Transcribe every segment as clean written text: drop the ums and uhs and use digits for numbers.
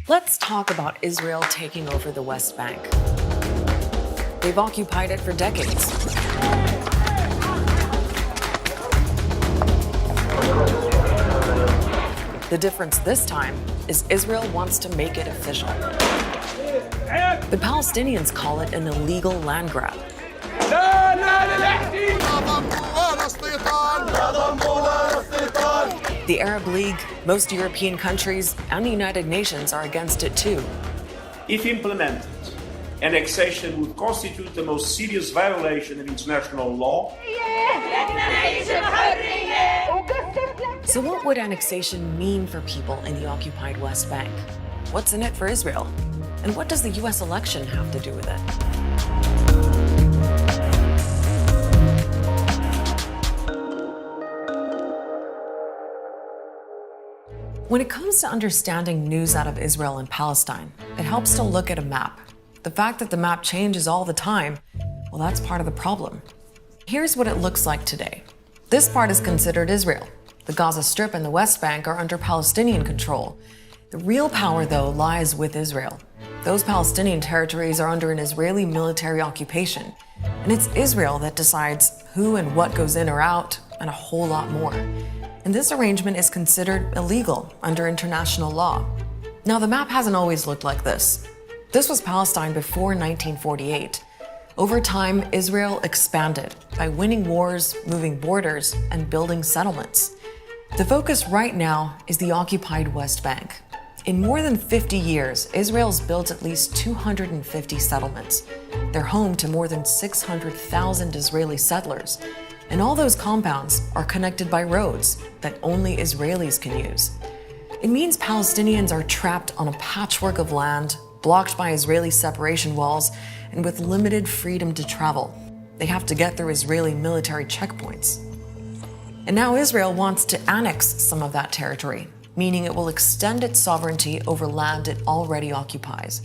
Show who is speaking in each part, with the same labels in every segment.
Speaker 1: Let's talk about Israel taking over the West Bank. They've occupied it for decades. The difference this time is Israel wants to make it official. The Palestinians call it an illegal land grab. The Arab League, most European countries, and the United Nations are against it too.
Speaker 2: If implemented, annexation would constitute the most serious violation of international law.
Speaker 1: So what would annexation mean for people in the occupied West Bank? What's in it for Israel? And what does the US election have to do with it? When it comes to understanding news out of Israel and Palestine, it helps to look at a map. The fact that the map changes all the time, well, that's part of the problem. Here's what it looks like today. This part is considered Israel. The Gaza Strip and the West Bank are under Palestinian control. The real power, though, lies with Israel. Those Palestinian territories are under an Israeli military occupation, and it's Israel that decides who and what goes in or out, and a whole lot more. And this arrangement is considered illegal under international law. Now, the map hasn't always looked like this. This was Palestine before 1948. Over time, Israel expanded by winning wars, moving borders, and building settlements. The focus right now is the occupied West Bank. In more than 50 years, Israel's built at least 250 settlements. They're home to more than 600,000 Israeli settlers. And all those compounds are connected by roads that only Israelis can use. It means Palestinians are trapped on a patchwork of land, blocked by Israeli separation walls, and with limited freedom to travel. They have to get through Israeli military checkpoints. And now Israel wants to annex some of that territory, meaning it will extend its sovereignty over land it already occupies.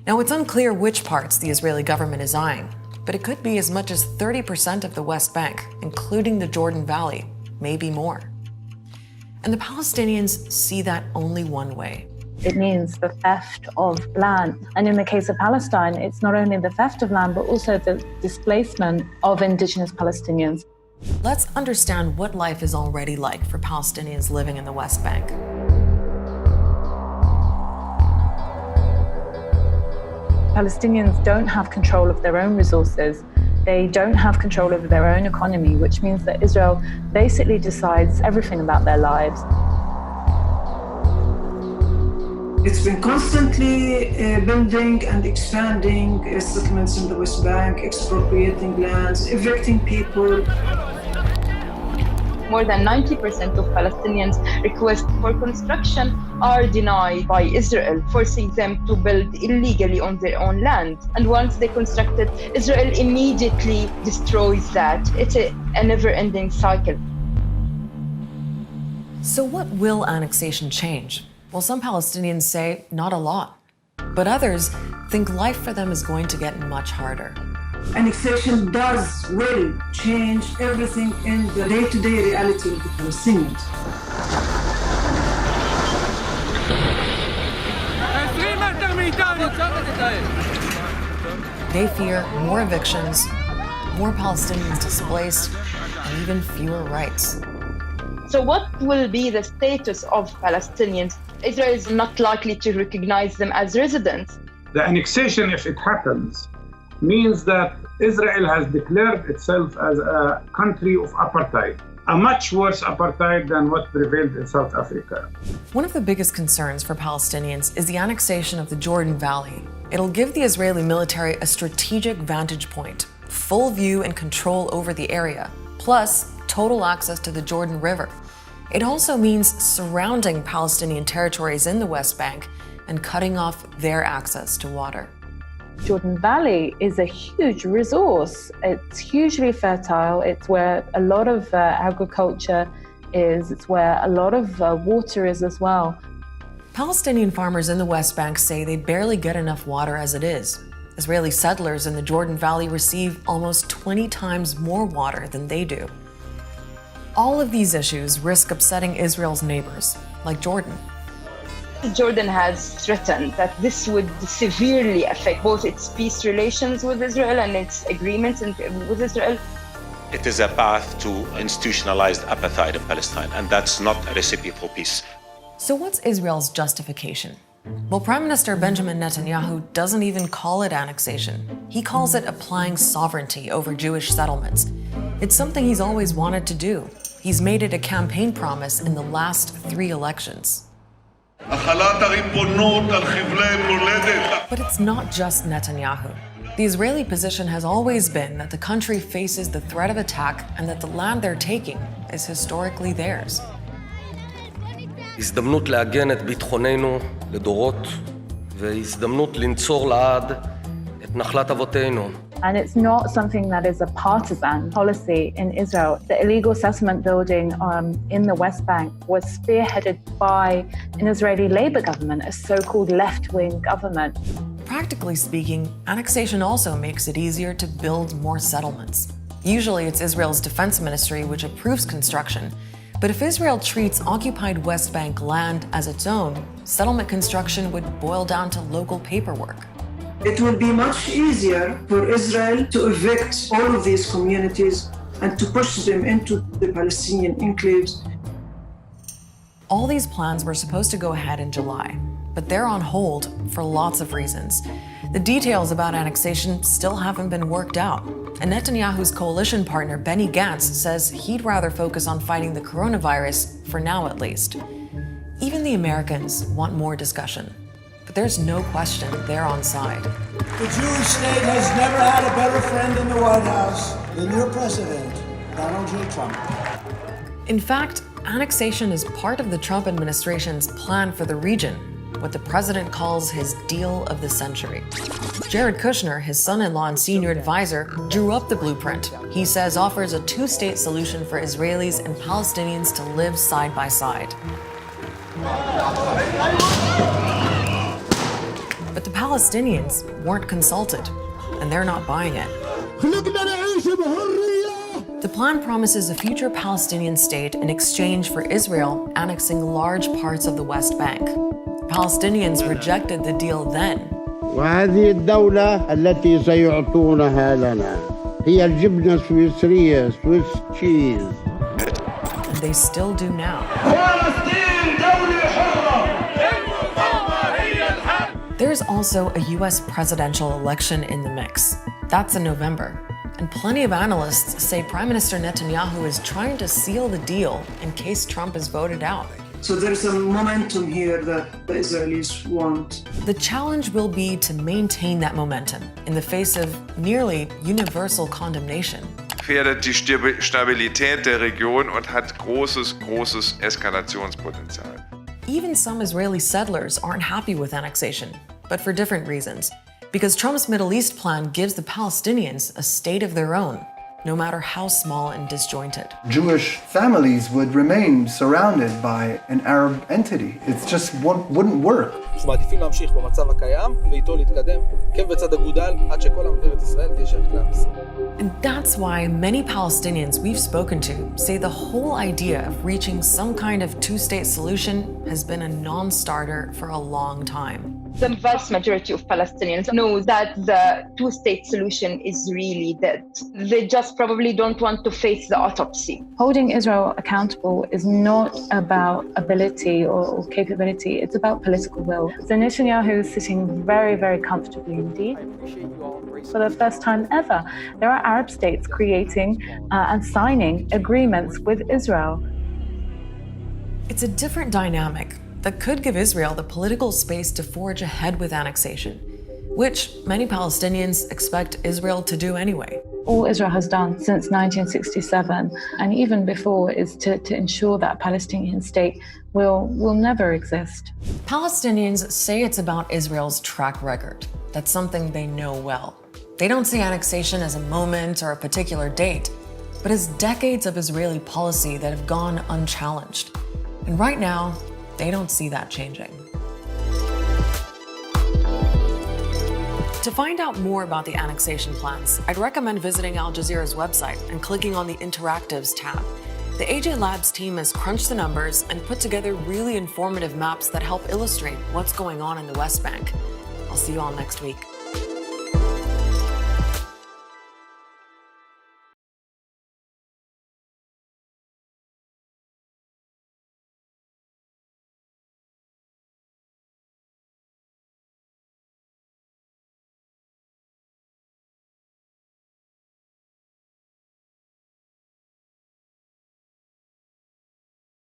Speaker 1: Now, it's unclear which parts the Israeli government is eyeing, but it could be as much as 30% of the West Bank, including the Jordan Valley, maybe more. And the Palestinians see that only one way.
Speaker 3: It means the theft of land. And in the case of Palestine, it's not only the theft of land, but also the displacement of indigenous Palestinians.
Speaker 1: Let's understand what life is already like for Palestinians living in the West Bank.
Speaker 3: Palestinians don't have control of their own resources. They don't have control over their own economy, which means that Israel basically decides everything about their lives.
Speaker 4: It's been constantly building and expanding settlements in the West Bank, expropriating lands, evicting people.
Speaker 5: More than 90% of Palestinians' requests for construction are denied by Israel, forcing them to build illegally on their own land. And once they construct it, Israel immediately destroys that. It's a never-ending cycle.
Speaker 1: So what will annexation change? Well, some Palestinians say not a lot, but others think life for them is going to get much harder.
Speaker 4: Annexation will change everything in the day-to-day reality of the Palestinians.
Speaker 1: They fear more evictions, more Palestinians displaced, and even fewer rights.
Speaker 5: So what will be the status of Palestinians? Israel is not likely to recognize them as residents.
Speaker 6: The annexation, if it happens, means that Israel has declared itself as a country of apartheid, a much worse apartheid than what prevailed in South Africa.
Speaker 1: One of the biggest concerns for Palestinians is the annexation of the Jordan Valley. It'll give the Israeli military a strategic vantage point, full view and control over the area, plus total access to the Jordan River. It also means surrounding Palestinian territories in the West Bank and cutting off their access to water.
Speaker 3: Jordan Valley is a huge resource. It's hugely fertile. It's where a lot of agriculture is. It's where a lot of water is as well.
Speaker 1: Palestinian farmers in the West Bank say they barely get enough water as it is. Israeli settlers in the Jordan Valley receive almost 20 times more water than they do. All of these issues risk upsetting Israel's neighbors, like Jordan.
Speaker 5: Jordan has threatened that this would severely affect both its peace relations with Israel and its agreements with Israel.
Speaker 7: It is a path to institutionalized apartheid in Palestine, and that's not a recipe for peace.
Speaker 1: So what's Israel's justification? Well, Prime Minister Benjamin Netanyahu doesn't even call it annexation. He calls it applying sovereignty over Jewish settlements. It's something he's always wanted to do. He's made it a campaign promise in the last 3 elections. But it's not just Netanyahu. The Israeli position has always been that the country faces the threat of attack and that the land they're taking is historically theirs.
Speaker 8: הזדמנות לעגן את ביטחוננו לדורות, והזדמנות לנצור לעד את נחלת אבותינו.
Speaker 3: And it's not something that is a partisan policy in Israel. The illegal settlement building in the West Bank was spearheaded by an Israeli Labour government, a so-called left-wing government.
Speaker 1: Practically speaking, annexation also makes it easier to build more settlements. Usually it's Israel's defense ministry which approves construction. But if Israel treats occupied West Bank land as its own, settlement construction would boil down to local paperwork.
Speaker 4: It will be much easier for Israel to evict all of these communities and to push them into the Palestinian enclaves.
Speaker 1: All these plans were supposed to go ahead in July, but they're on hold for lots of reasons. The details about annexation still haven't been worked out, and Netanyahu's coalition partner Benny Gantz says he'd rather focus on fighting the coronavirus, for now at least. Even the Americans want more discussion. But there's no question they're on side.
Speaker 9: The Jewish state has never had a better friend in the White House than your president, Donald J. Trump.
Speaker 1: In fact, annexation is part of the Trump administration's plan for the region, what the president calls his deal of the century. Jared Kushner, his son-in-law and senior advisor, drew up the blueprint. He says offers a 2-state solution for Israelis and Palestinians to live side by side. But the Palestinians weren't consulted, and they're not buying it. The plan promises a future Palestinian state in exchange for Israel annexing large parts of the West Bank. Palestinians rejected the deal then.
Speaker 10: وهذه الدولة التي سيعطونها لنا هي الجبنة السويسرية سويس تشيز.
Speaker 1: And they still do now. There's also a US presidential election in the mix. That's in November. And plenty of analysts say Prime Minister Netanyahu is trying to seal the deal in case Trump is voted out.
Speaker 4: So there's a momentum here that the Israelis want.
Speaker 1: The challenge will be to maintain that momentum in the face of nearly universal condemnation.
Speaker 11: Gefährdet die Stabilität der Region und hat großes Eskalationspotenzial.
Speaker 1: Even some Israeli settlers aren't happy with annexation, but for different reasons. Because Trump's Middle East plan gives the Palestinians a state of their own, no matter how small and disjointed.
Speaker 12: Jewish families would remain surrounded by an Arab entity. It just wouldn't work.
Speaker 8: מעדיפים להמשיך במצב הקיים ואיתו להתקדם בצד אגודל עד שכל עמדת ישראל תהיה שייכת לעם ישראל.
Speaker 1: And that's why many Palestinians we've spoken to say the whole idea of reaching some kind of 2-state solution has been a non-starter for a long time.
Speaker 5: The vast majority of Palestinians know that the 2-state solution is really dead. They just probably don't want to face the autopsy.
Speaker 3: Holding Israel accountable is not about ability or capability, it's about political will. So Netanyahu is sitting very, very comfortably indeed. For the first time ever, there are Arab states creating and signing agreements with Israel.
Speaker 1: It's a different dynamic that could give Israel the political space to forge ahead with annexation, which many Palestinians expect Israel to do anyway.
Speaker 3: All Israel has done since 1967, and even before, is to ensure that a Palestinian state will never exist.
Speaker 1: Palestinians say it's about Israel's track record. That's something they know well. They don't see annexation as a moment or a particular date, but as decades of Israeli policy that have gone unchallenged. And right now, they don't see that changing. To find out more about the annexation plans, I'd recommend visiting Al Jazeera's website and clicking on the Interactives tab. The AJ Labs team has crunched the numbers and put together really informative maps that help illustrate what's going on in the West Bank. I'll see you all next week.